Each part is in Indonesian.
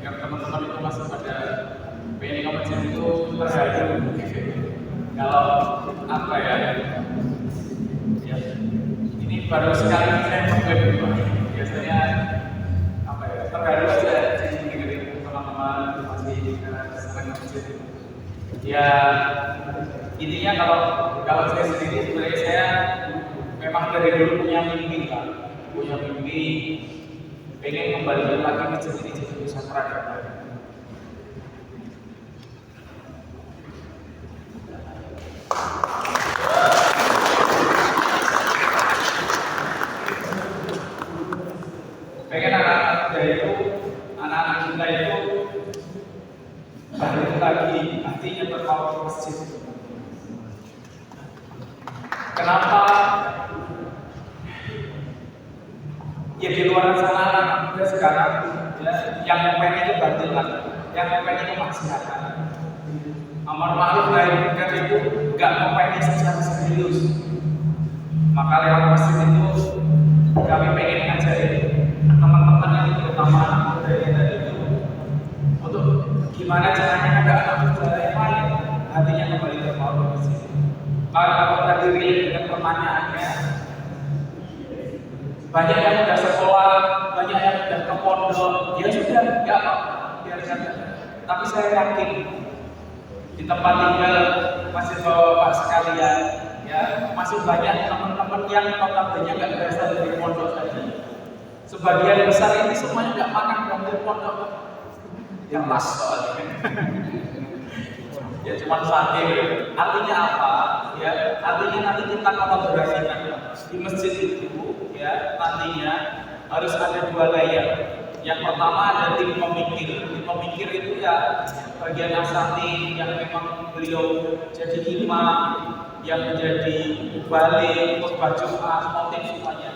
agar teman-teman itu masih pada pengen ke masjid itu terhadir. Kalau apa ya, ini baru sekali saya mengikuti biasanya apa ya, terhadir aja sih dengerin teman-teman masih sering ke masjid. Ya intinya kalau saya sendiri sebenarnya saya memang dari dulu punya mimpi pengen kembali lagi masjid ini jadi pusat peradaban. Pengen anak-anak kita itu balik lagi artinya berkawal masjid. Kenapa? Ya di luar sana anak muda sekarang ya, yang pengen itu bantuan, yang pengen itu maksiatan. Amar ma'ruf nahi munkar itu nggak pengen secara serius. Maka lewat masjid itu kami pengen ngajarin teman-teman yang terutama anak muda yang tadi itu untuk gimana caranya agar anak muda yang lain hatinya kembali terpaut ke masjid. Kalau tadi relate dengan pertanyaannya, banyak yang sudah sekolah, banyak yang sudah ke pondok, ya sudah, nggak apa-apa, biar saja. Tapi saya yakin di tempat tinggal masih bapak sekalian, ya masih banyak teman-teman yang notabene nggak berasal dari pondok saja. Sebagian besar ini semuanya nggak makan dari pondok, yang pas soalnya. Ya cuma sate. Artinya apa? Ya artinya nanti kita kolaborasikan di masjid itu. Ya, nantinya harus ada dua layer. Yang pertama ada tim pemikir. Tim pemikir itu ya bagian asati yang memang beliau jadi imam, yang menjadi balik, khutbah Jumat, motif semuanya.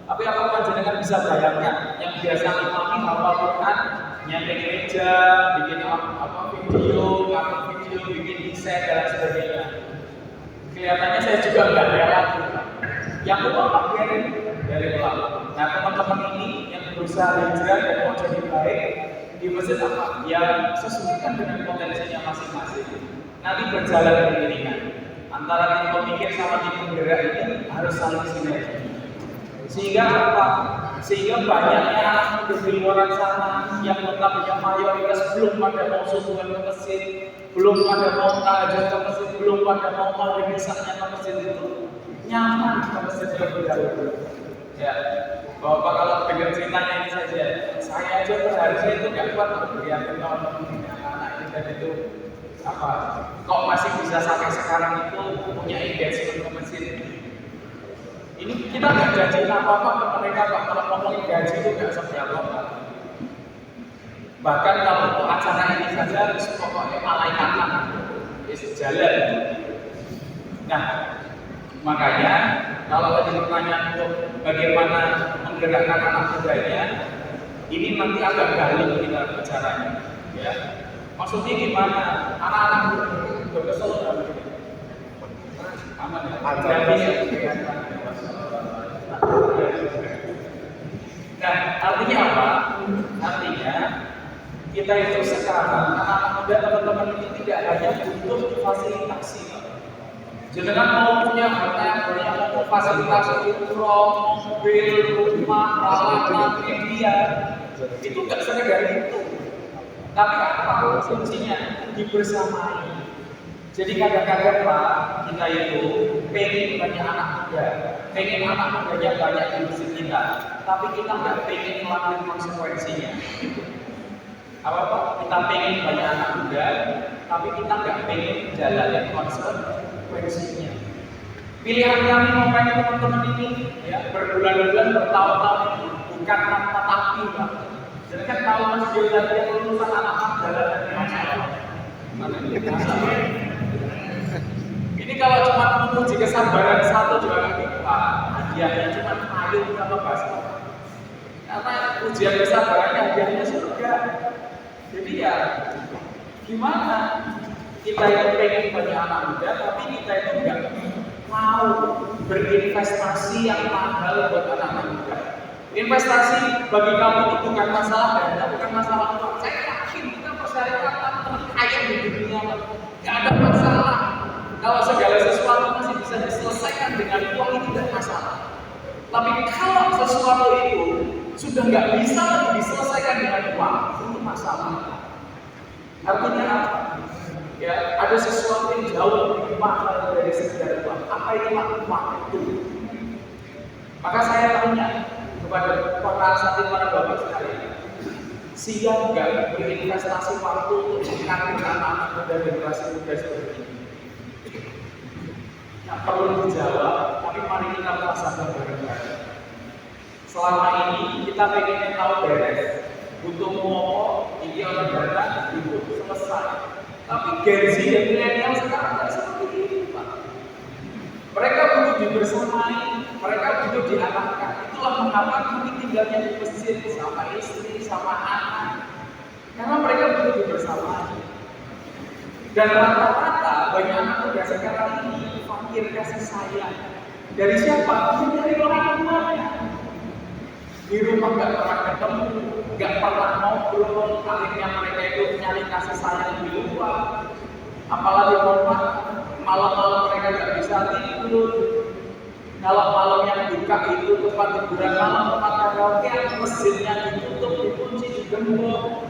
Tapi apa panjenengan bisa bayangkan yang biasa imami hafal Quran, nyampe gereja, bikin video, bikin desain dan sebagainya. Kelihatannya saya juga nggak rela. Yang utama dari ulama. Nah teman-teman ini yang berusaha hijrah dan mau jadi baik di masjid apa? Yang sesuaikan dengan potensinya masing-masing. Nanti berjalan beriringan. Antara tim pemikir sama tim penggerak ini harus saling sinergi. Sehingga apa? Sehingga banyaknya anak muda di luar sana yang notabene mayoritas belum pada mau subuhan ke masjid, belum pada mau tahajud ke masjid, belum pada mau maghrib isya-nya ke masjid itu nyaman ke masjid terlebih dahulu. Ya, Bapak kalau dengar ceritanya ini saja, saya aja per hari saya itu nggak kuat melihat anak kita itu apa? Kok masih bisa sampai sekarang itu punya engagement ke masjid? Ini kita nggak janji apa-apa ke mereka kalau ngomongin gaji itu nggak seberapa. Bahkan kalau untuk acara ini saja harus pokoknya malaikatan, jalan. Nah, makanya kalau tadi pertanyaan untuk bagaimana menggerakkan anak mudanya, ini nanti agak galau kita bicaranya. Ya, maksudnya gimana? Anak-anak berkesel aman ya? Nah, artinya apa? Artinya kita itu sekarang anak-anak muda teman-teman ini tidak hanya butuh fasilitasi. Jangan mau punya harta banyak, mau fasilitasi umroh, mobil, rumah, peralatan, media, itu nggak sekedar itu. Tapi apa kuncinya? Dibersamai. Jadi kadang-kadang Pak, kita itu pengen banyak anak muda, pengen anak mudanya banyak di masjid kita, tapi kita nggak pengen melakukan konsekuensinya. Apa? Kita pengen banyak anak muda, tapi kita nggak pengen jalanin konsekuensinya. Pilihan kami mau pengen teman-teman ini, ya berbulan-bulan, bertahun-tahun ini bukan tanpa tapi, Pak. Jadi kan kalau masih lagi yang lulusan anak-anak jalan dari masalah. Ini kalau cuma menguji kesabaran satu juga nggak bisa. Hadiahnya cuma payung sama bakso. Karena ujian kesabarannya hadiahnya surga. Jadi ya gimana? Kita yang pengen banyak anak muda, tapi kita itu nggak mau berinvestasi yang mahal buat anak muda. Investasi bagi kamu itu bukan masalah dana, bukan masalah uang. Saya nggak bisa lagi diselesaikan dengan uang, itu masalah. Artinya apa? Ya, ada sesuatu yang jauh lebih mahal dari sekedar uang. Apa itu waktu? Maka saya tanya kepada para asatidz, para bapak sekalian, siap nggak berinvestasi waktu untuk mengangkat anak-anak muda generasi muda seperti ini? Nah, perlu dijawab, tapi mari kita merasakan bareng-bareng. Selama ini kita pengen tahu beres, butuh ngomong, ini orang dana, itu selesai. Tapi Gen Z dan milenial sekarang tidak seperti itu, Pak. Mereka butuh dibersamai, mereka butuh diarahkan. Itulah mengapa kami tinggalnya di masjid sama istri, sama anak. Karena mereka butuh dibersamai. Dan rata-rata banyak anak muda sekarang ini fakir kasih sayang. Dari siapa? Dari orang tuanya. Di rumah nggak pernah ketemu, nggak pernah ngobrol, akhirnya mereka itu nyari kasih sayang di luar. Apalagi malam-malam mereka nggak bisa tidur. Kalau malam yang buka itu tempat hiburan malam, tempat karaoke, masjidnya ditutup, dikunci, digembok.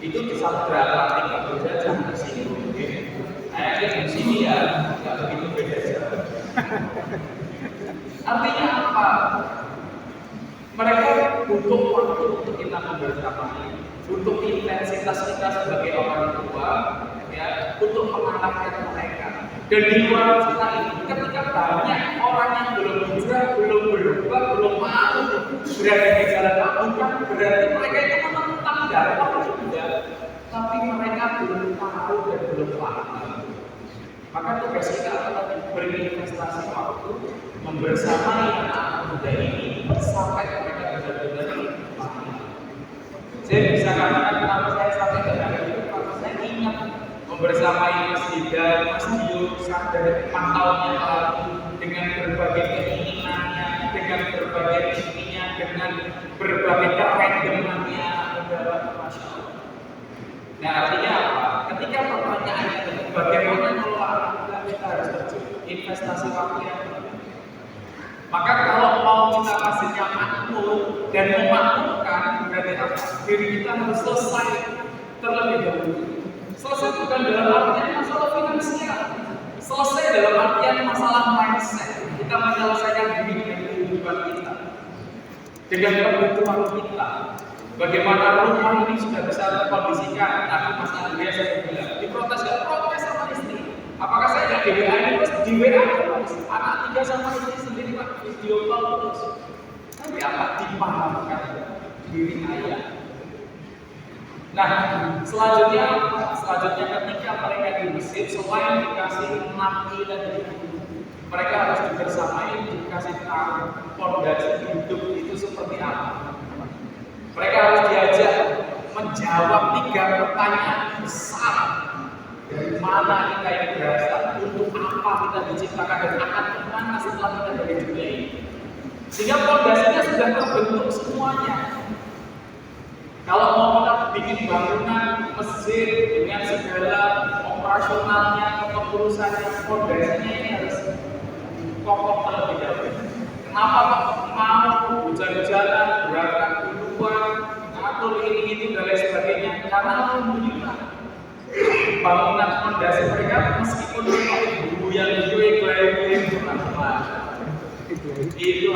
Itu bisa berapa tingkat berjajah di sini. Kayaknya di sini ya nggak begitu beda jauh. Artinya apa? Mereka butuh waktu untuk kita membersamai, butuh intensitas kita sebagai orang tua, ya, untuk mengarahkan mereka. Dan di luar kita ini, ketika banyak orang yang belum hijrah, belum berubah, belum mau berada di jalan Tuhan, berarti mereka itu menentang dakwah juga, tapi mereka belum tahu dan belum paham. Maka tugas kita adalah berinvestasi waktu, membersamai anak-anak muda ini sampai mereka benar-benar paham. Saya bisa katakan kenapa saya sampai ke hari itu, karena saya ingat membersamai Mas Dida, Mas Dio, dari 4 tahun yang lalu dengan berbagai keinginannya, dengan berbagai mimpinya, dengan berbagai kerendemannya, Masya Allah. Nah, artinya apa? Ketika pertanyaannya itu bagaimana kalau kita harus investasi waktu yang berapa? Maka kalau mau kita hasilnya makmur dan memakmurkan, berarti apa? Diri kita harus selesai terlebih dahulu. Selesai bukan dalam artian masalah finansial, selesai dalam artian masalah mindset. Kita menyelesaikan diri dengan kehidupan kita, dengan kebutuhan kita. Bagaimana rumah ini sudah bisa terkondisikan, tapi Mas Andrea saya bilang diprotes, gak protes sama istri. Apakah saya nggak di WA ini terus di WA terus? Anak 3 sama istri sendiri Pak, video call terus. Tapi apa? Dipahamkan diri ayah. Nah, selanjutnya ketika mereka di masjid, selain dikasih napi dan mereka harus dibersamai, dikasih tahu fondasi hidup itu seperti apa. Mereka harus diajak menjawab 3 pertanyaan besar. Dari mana kita yang berasal, untuk apa kita diciptakan, dan akan kemana setelah kita dari dunia ini. Sehingga fondasinya sudah terbentuk semuanya. Kalau mau kita bikin bangunan masjid dengan segala operasionalnya, kepengurusannya, fondasinya ini harus kokoh terlebih dahulu. Kenapa mau hujan-hujanan, berangkat duluan, ngatur ini dan lain sebagainya? Karena alhamdulillah bangunan fondasi mereka meskipun bumbu yang klaim itu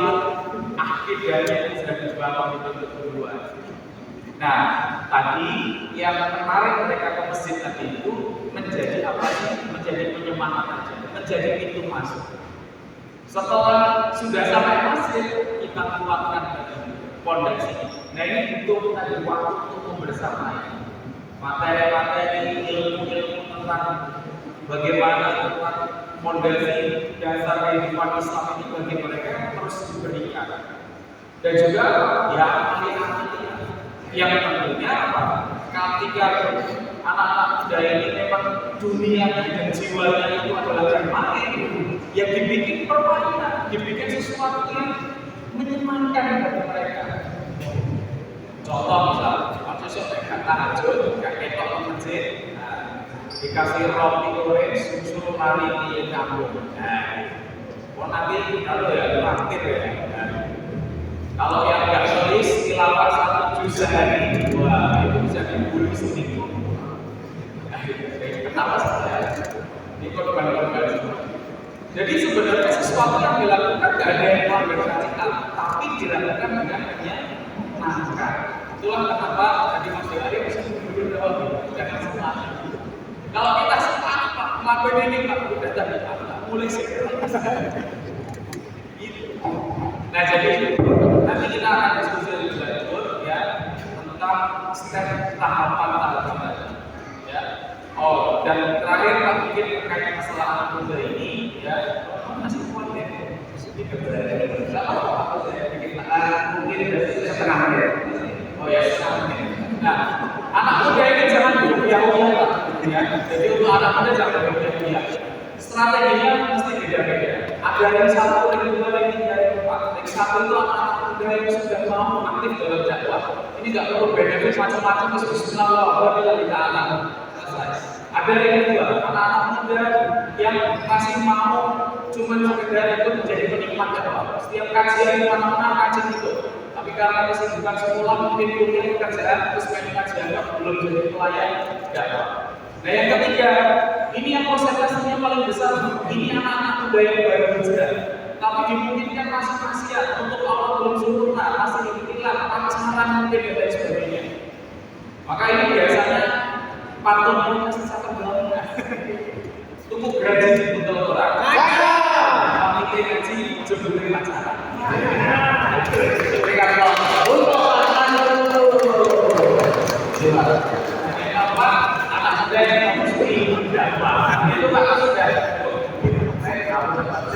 akidahnya sudah dibangun untuk duluan. Nah, tadi yang menarik mereka ke masjid tadi itu menjadi apa sih? Menjadi penyemangat aja, menjadi pintu masuk. Setelah sudah sampai masjid, kita kuatkan fondasi. Nah, ini butuh tadi waktu untuk membersamai. Materi-materi, ilmu-ilmu tentang bagaimana tentang fondasi dasar kehidupan Islam ini bagi mereka terus diberikan. Dan juga ya ahli-ahli yang tentunya apa? Ketika anak-anak muda ini memang dunianya dan jiwanya itu adalah bermain, yang dibikin permainan, dibikin sesuatu yang menyenangkan bagi mereka. Contoh misalnya, maksudnya mereka tahajud, gak ketok ke masjid, dikasih roti goreng, suruh lari di kampung. Nanti kalau ya traktir ya. Kalau yang nggak tulis selama 1 juz sehari. Wah, itu bisa dibully seminggu. Kenapa saya? Ini korban-korban semua. Jadi sebenarnya sesuatu yang dilakukan tidak ada yang luar biasa, tapi dilakukan dengan hanya nangka. Itulah kenapa tadi Mas Ari bisa berdua jangan semangat. Kalau kita semangat Pak, ngelakuin ini Pak, udah tadi Pak, mulai segera. Nah jadi nanti kita akan diskusi lebih lanjut ya tentang step tahapan ya. Oh dan terakhir Pak mungkin terkait masalah anak muda ini ya masih kuat ya. Mungkin setengah menit. Oh ya setengah menit. Nah anak muda ini jangan berbiaya Pak. Ya. Jadi untuk anak muda jangan berbiaya. Strateginya mesti beda-beda. Ada yang satu, yang dua, yang tiga, yang empat. Yang satu itu anak-anak muda yang sudah mau aktif dalam dakwah. Ini nggak perlu benefit macam-macam, terus Bismillahirrahmanirrahim. Ada yang kedua, anak-anak muda yang masih mau cuma sekedar itu menjadi penikmat dakwah. Setiap kajian di mana-mana kajian itu. Tapi karena kesibukan sekolah mungkin kuliah kerjaan terus main kajian belum jadi pelayan dakwah. Nah yang ketiga, ini yang konsentrasinya paling besar. Ini anak-anak muda yang baru hijrah, tapi dimungkinkan masih maksiat untuk Allah belum sempurna, masih dipikiran, pacaran mungkin dan lain sebagainya. Maka ini biasanya pantun ini masih satu banget. Tunggu gaji untuk orang. Pamit gaji jebule pacaran. Berikan Allah untuk anak muda yang mesti dakwah. Itu Pak sudah